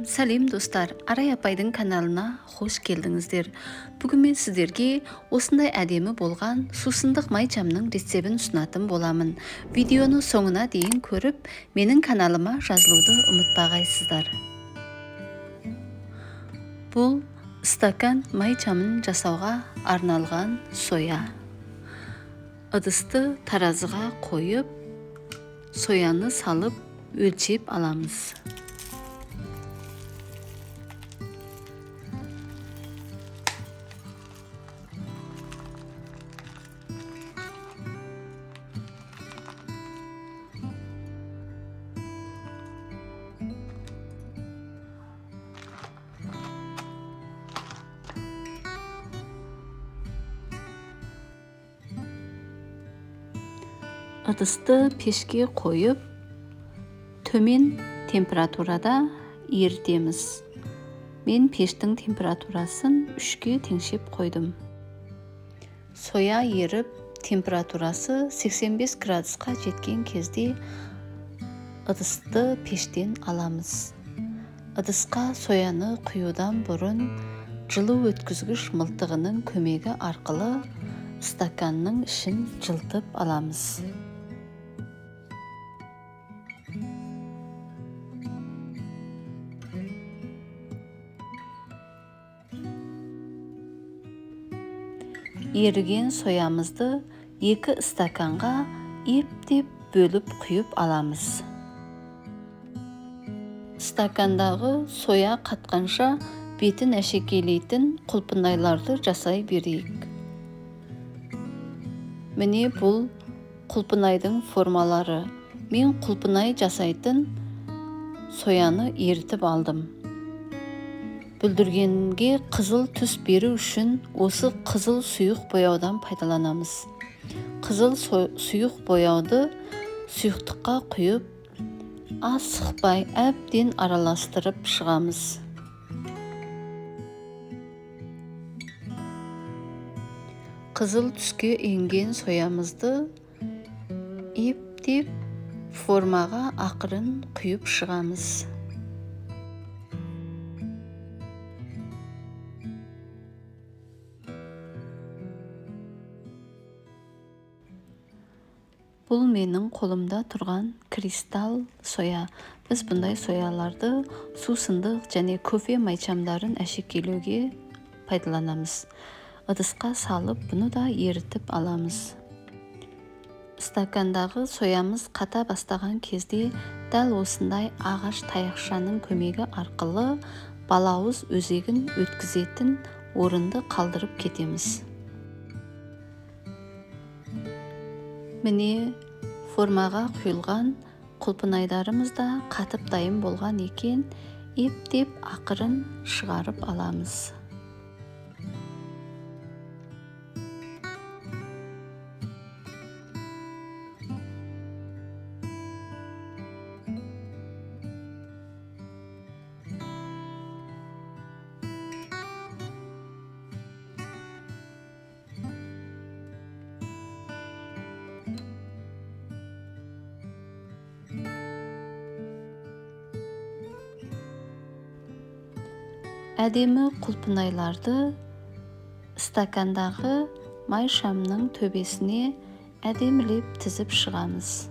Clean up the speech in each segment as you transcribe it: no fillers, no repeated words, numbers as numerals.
Сәлем достар, Арай апайдың каналына хош келдіңіздер. Бүгін мен сіздерге осындай әдемі болған сусындық майчамның рецебін ұсынатын боламын. Видеоны соңына дейін көріп, менің каналыма жазылуды ұмытпағайсыздар. Бұл стакан майчамын жасауға арналған соя. Ыдысты таразыға қойып, сояны салып, өлчеп аламыз. Ыдысты пешке қойып, төмен температурада ерітеміз. Мен пештің температурасын 3-ке теңшеп қойдым. Соя еріп, температурасы 85 градусқа жеткен кезде ыдысты пештен аламыз. Ыдысқа сояны құюдан бұрын жылу өткізгіш мылтығының көмегі арқылы стаканның ішін жылтып аламыз. Еріген соямызды 2 стаканға ептеп бөліп құйып аламыз. Стакандағы соя қатқанша бетін әшекейлейтін құлпынайларды жасай берейік. Міне бұл құлпынайдың формалары. Мен құлпынай жасайтын сояны ерітіп алдым. Бүлдіргенге қызыл түс беру үшін осы қызыл сұйық бояудан пайдаланамыз. Қызыл сұйық бояуды сұйықтыққа құйып, асықпай әбден араластырып шығамыз. Қызыл түске енген соямызды ептеп формаға ақырын құйып шығамыз. Бұл менің қолымда тұрған кристалл соя. Біз бұндай сояларды сусындық және кофе майчамдарын әшекейлеуге пайдаланамыз. Ыдысқа салып, бұны да ерітіп аламыз. Стакандағы соямыз қата бастаған кезде дәл осындай ағаш таяқшаның көмегі арқылы балауыз өзегін өткізетін орынды қалдырып кетеміз. Міне формаға құйылған құлпынайдарымыз да қатып дайын болған екен, ептеп ақырын шығарып аламыз. Әдемі құлпынайларды стакандағы майшамның төбесіне әдемілеп тізіп шығамыз.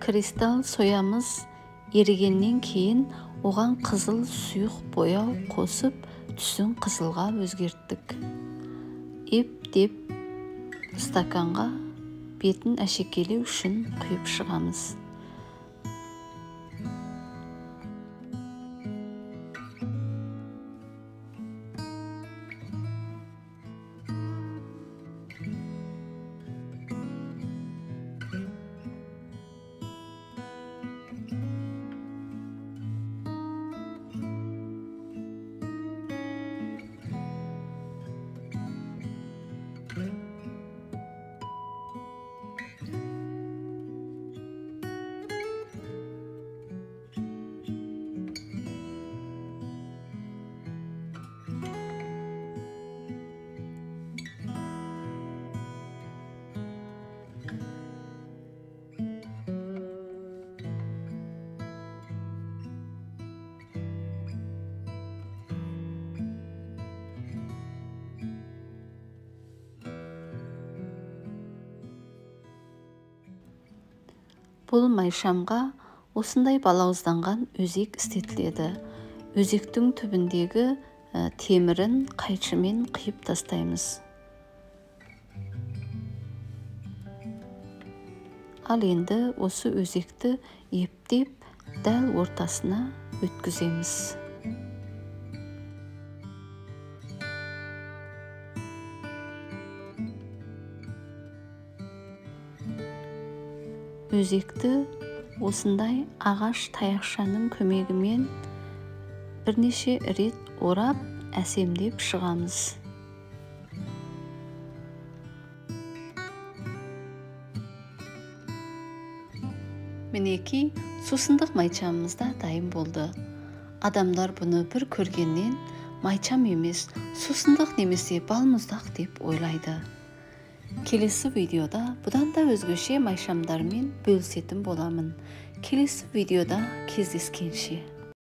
Кристалл соямыз ерігеннен кейін оған қызыл сұйық бояу қосып, түсін қызылға өзгерттік. Ептеп стаканға бетін әшекейлеу үшін құйып шығамыз. Бұл майшамға осындай балауызданған өзек істетіледі. Өзектің түбіндегі темірін қайшымен қиып тастаймыз. Ал енді осы өзекті ептеп дәл ортасына өткіземіз. Өзекті осындай ағаш таяқшаның көмегімен бірнеше рет орап, әсемдеп шығамыз. Мінеки, сусындық майчамымыз да дайын болды. Адамдар бұны бір көргеннен майчам емес, сусындық немесе балмұздақ деп ойлайды. Келесі видеода бұдан да өзгеше майшамдармен бөлісетін боламын. Келесі видеода кездескенше.